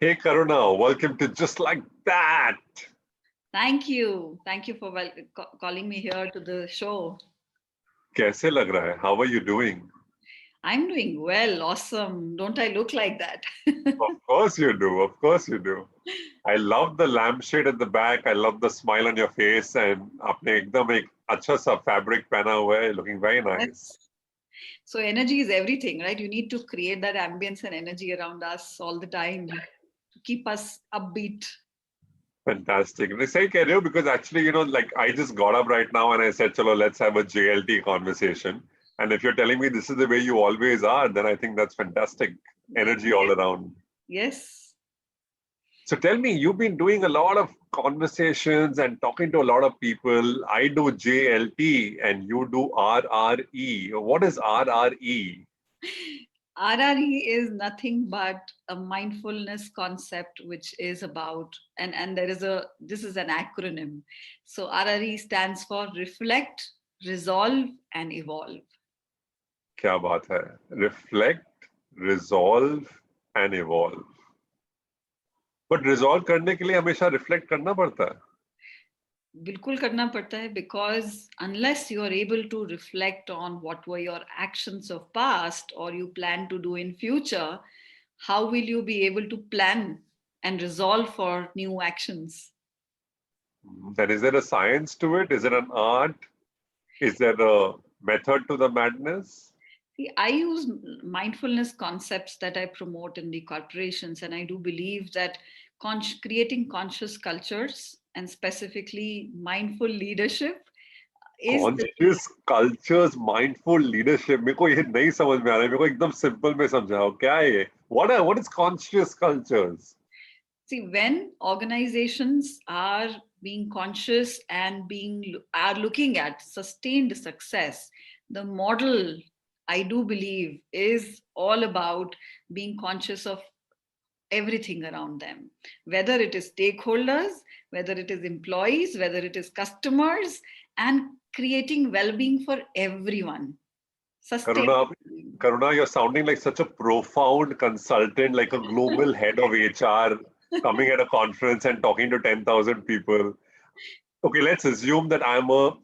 Hey Karuna, welcome to Just Like That. Thank you. Thank you for calling me here to the show. कैसे लग रहा है? How are you doing? I'm doing well. Awesome. Don't I look like that? Of course you do. Of course you do. I love the lampshade at the back. I love the smile on your face, and आपने एकदम एक अच्छा सा fabric पहना हुआ है, looking very nice. Yes. So energy is everything, right? You need to create that ambience and energy around us all the time to keep us upbeat. Fantastic. And सही कह रहे हो because actually, like I just got up right now and I said, चलो, let's have a JLT conversation. And if you're telling me this is the way you always are, then I think that's fantastic. Energy all around. Yes. So tell me, you've been doing a lot of conversations and talking to a lot of people. I do JLT and you do RRE. What is RRE? RRE is nothing but a mindfulness concept, which is about, and this is an acronym. So RRE stands for reflect, resolve, and evolve. क्या बात है? Reflect, resolve, and evolve. But resolve करने के लिए हमेशा reflect करना पड़ता है. बिल्कुल करना पड़ता है because unless you are able to reflect on what were your actions of past or you plan to do in future, how will you be able to plan and resolve for new actions? Then is there a science to it? Is it an art? Is there a method to the madness? See, I use mindfulness concepts that I promote in the corporations, and I do believe that creating conscious cultures and specifically mindful leadership is the key. Conscious cultures, mindful leadership. मेरे को ये नहीं समझ में आ रहा है. मेरे को एकदम simple में समझाओ. क्या है ये? What is conscious cultures? See, when organizations are being conscious and are looking at sustained success, the model I do believe is all about being conscious of everything around them, whether it is stakeholders, whether it is employees, whether it is customers, and creating well-being for everyone. Karuna, Sustainability. Karuna, you're sounding like such a profound consultant, like a global head of HR coming at a conference and talking to 10,000 people. Okay, let's assume that I'm a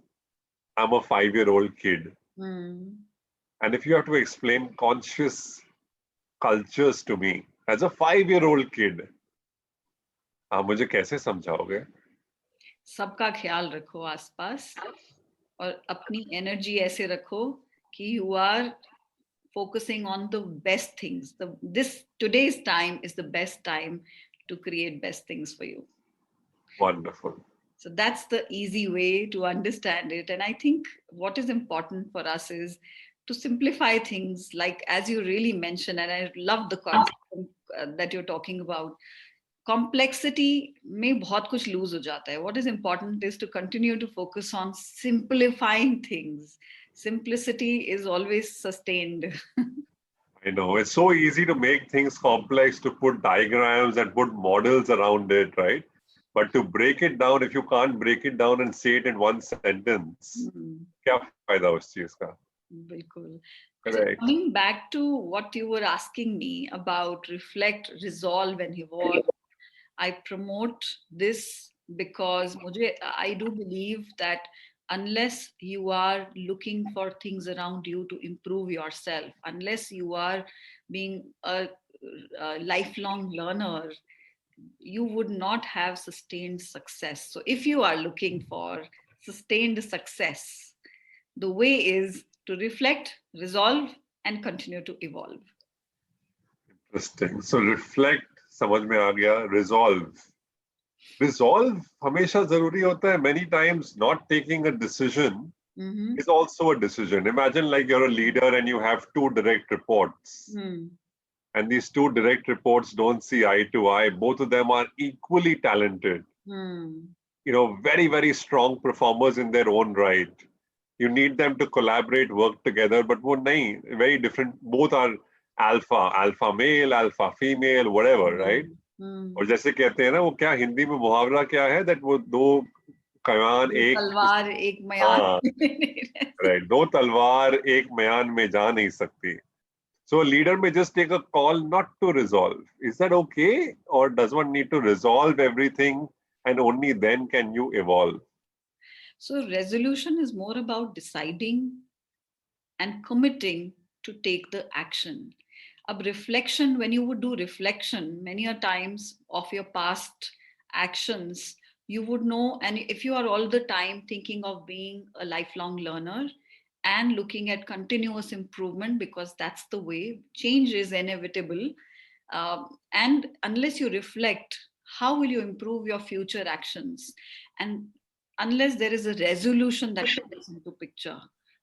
5-year-old kid. And if you have to explain conscious cultures to me as a 5-year-old kid, आप मुझे कैसे समझाओगे? सबका ख्याल रखो आसपास और अपनी energy ऐसे रखो कि you are focusing on the best things. This today's time is the best time to create best things for you. Wonderful. So that's the easy way to understand it. And I think what is important for us is to simplify things, like as you really mentioned, and I love the concept that you're talking about. Complexity में बहुत कुछ lose हो जाता है. What is important is to continue to focus on simplifying things. Simplicity is always sustained. I know it's so easy to make things complex, to put diagrams and put models around it, right? But to break it down, if you can't break it down and say it in one sentence, क्या फायदा उस चीज का? बिल्कुल. So Correct. coming back to what you were asking me about reflect, resolve, and evolve, I promote this because I do believe that unless you are looking for things around you to improve yourself, unless you are being a lifelong learner, you would not have sustained success. So if you are looking for sustained success, the way is to reflect, resolve, and continue to evolve. Interesting. So reflect, समझ में आ गया. Resolve. Resolve हमेशा जरूरी होता है. Many times not taking a decision is also a decision. Imagine like you're a leader and you have 2 direct reports. And these 2 direct reports don't see eye to eye. Both of them are equally talented. Very, very strong performers in their own right. You need them to collaborate, work together, but वो नहीं, very different. Both are alpha male, alpha female, whatever, right? और जैसे कहते हैं ना, वो क्या हिंदी में मुहावरा क्या है, that वो 2 कमान एक तलवार एक म्यान right, 2 तलवार एक म्यान में जा नहीं सकती. So a leader may just take a call not to resolve. Is that okay? Or does one need to resolve everything and only then can you evolve? So resolution is more about deciding and committing to take the action. A reflection, when you would do reflection many a times of your past actions, you would know. And if you are all the time thinking of being a lifelong learner and looking at continuous improvement, because that's the way change is inevitable, and unless you reflect, how will you improve your future actions? And unless there is a resolution that comes into picture,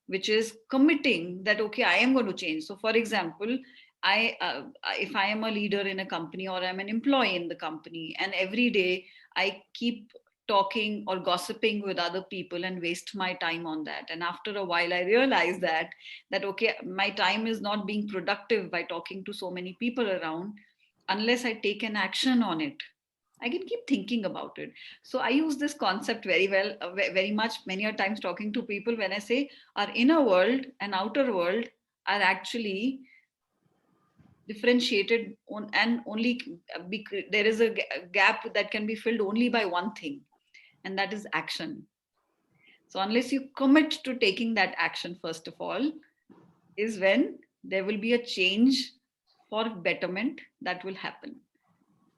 which is committing that okay, I am going to change. So for example, if I am a leader in a company or I'm an employee in the company, and every day I keep talking or gossiping with other people and waste my time on that, and after a while I realize that okay, my time is not being productive by talking to so many people around. Unless I take an action on it, I can keep thinking about it. So I use this concept very well, very much, many a times talking to people, when I say our inner world and outer world are actually differentiated on, and only there is a gap that can be filled only by one thing, and that is action. So unless you commit to taking that action, first of all, is when there will be a change for betterment that will happen.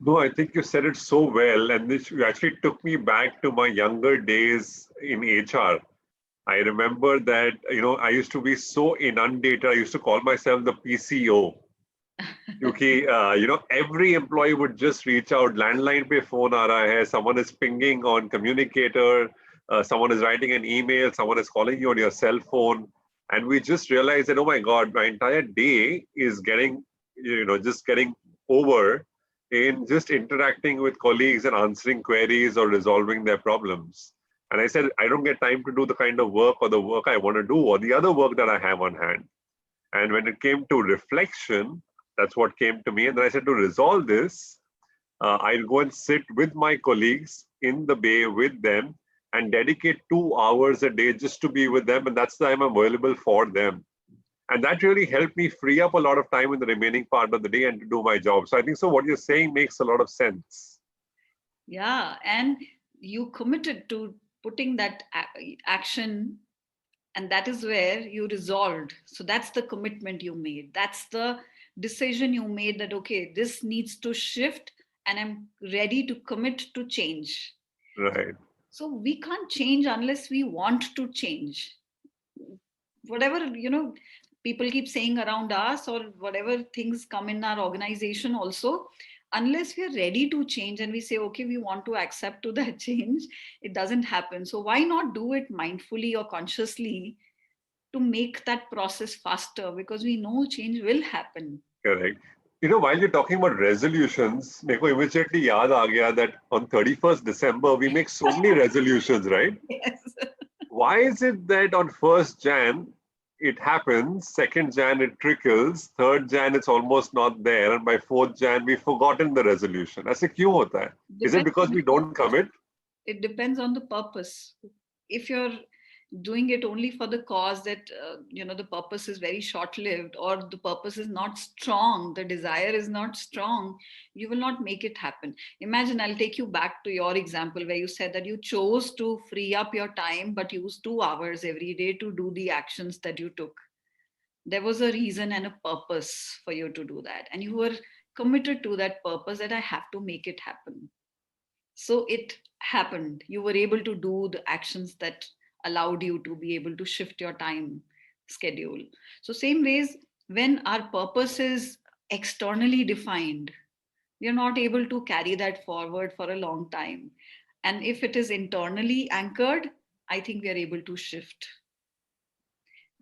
No, I think you said it so well. And this actually took me back to my younger days in HR. I remember that, I used to be so inundated. I used to call myself the PCO. क्योंकि every employee would just reach out, landline पे phone आ रहा है, someone is pinging on communicator, someone is writing an email, someone is calling you on your cell phone, and we just realized that, oh my God, my entire day is getting, just getting over in just interacting with colleagues and answering queries or resolving their problems. And I said, I don't get time to do the kind of work or the work I want to do or the other work that I have on hand. And when it came to reflection, that's what came to me. And then I said, to resolve this, I'll go and sit with my colleagues in the bay with them and dedicate 2 hours a day just to be with them. And that's the time I'm available for them. And that really helped me free up a lot of time in the remaining part of the day and to do my job. So I think so what you're saying makes a lot of sense. Yeah. And you committed to putting that action, and that is where you resolved. So that's the commitment you made. That's the decision you made, that okay, this needs to shift and I'm ready to commit to change. Right. So we can't change unless we want to change. Whatever, people keep saying around us, or whatever things come in our organization also, unless we are ready to change and we say okay, we want to accept to that change, it doesn't happen. So why not do it mindfully or consciously to make that process faster, because we know change will happen. Correct. While you're talking about resolutions, मेरे को immediately याद आ गया that on 31st December, we make so many resolutions, right? Yes. Why is it that on 1st Jan, it happens, 2nd Jan, it trickles, 3rd Jan, it's almost not there, and by 4th Jan, we've forgotten the resolution? ऐसे क्यों होता है? Is it because we don't commit? It depends on the purpose. If you're doing it only for the cause that the purpose is very short lived, or the purpose is not strong, the desire is not strong, you will not make it happen. Imagine, I'll take you back to your example where you said that you chose to free up your time but use 2 hours every day to do the actions that you took. There was a reason and a purpose for you to do that, and you were committed to that purpose, that I have to make it happen. So it happened. You were able to do the actions that allowed you to be able to shift your time schedule. So same ways, when our purpose is externally defined, we are not able to carry that forward for a long time. And if it is internally anchored, I think we are able to shift.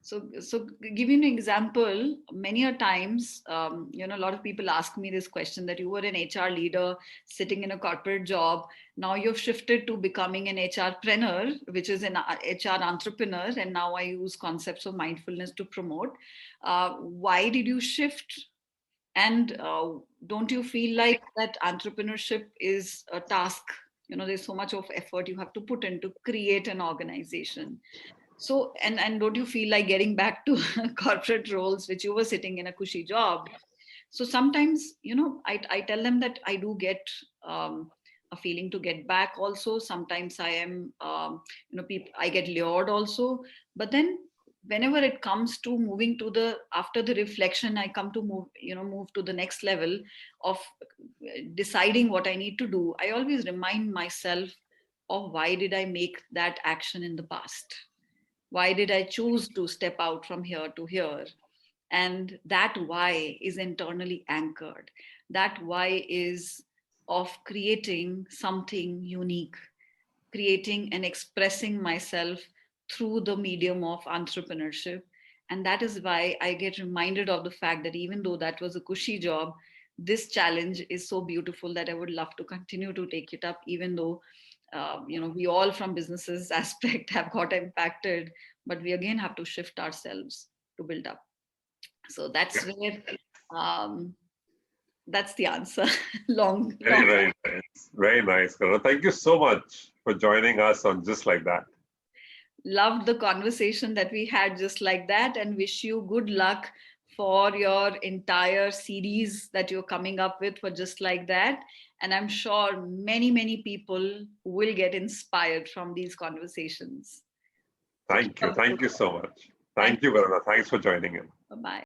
So giving an example, many a times, a lot of people ask me this question, that you were an HR leader sitting in a corporate job. Now you've shifted to becoming an HRpreneur, which is an HR entrepreneur. And now I use concepts of mindfulness to promote. Why did you shift? And don't you feel like that entrepreneurship is a task? There's so much of effort you have to put in to create an organization. So, and don't you feel like getting back to corporate roles, which you were sitting in a cushy job? So sometimes, I tell them that I do get a feeling to get back also. Sometimes I am, people, I get lured also. But then whenever it comes to moving to after the reflection, I come to move to the next level of deciding what I need to do. I always remind myself of why did I make that action in the past? Why did I choose to step out from here to here? And that why is internally anchored. That why is of creating something unique, creating and expressing myself through the medium of entrepreneurship. And that is why I get reminded of the fact that even though that was a cushy job, this challenge is so beautiful that I would love to continue to take it up, even though we all from businesses aspect have got impacted, but we again have to shift ourselves to build up. So that's where um, that's the answer. long, Very, long. very nice. Very nice, Karuna. Thank you so much for joining us on Just Like That. Loved the conversation that we had just like that, and wish you good luck for your entire series that you're coming up with for Just Like That. And I'm sure many, many people will get inspired from these conversations. So keep Thank you. up the Thank good you work. so much. Thank Thank you, Karuna. Thanks for joining in. you. Bye bye.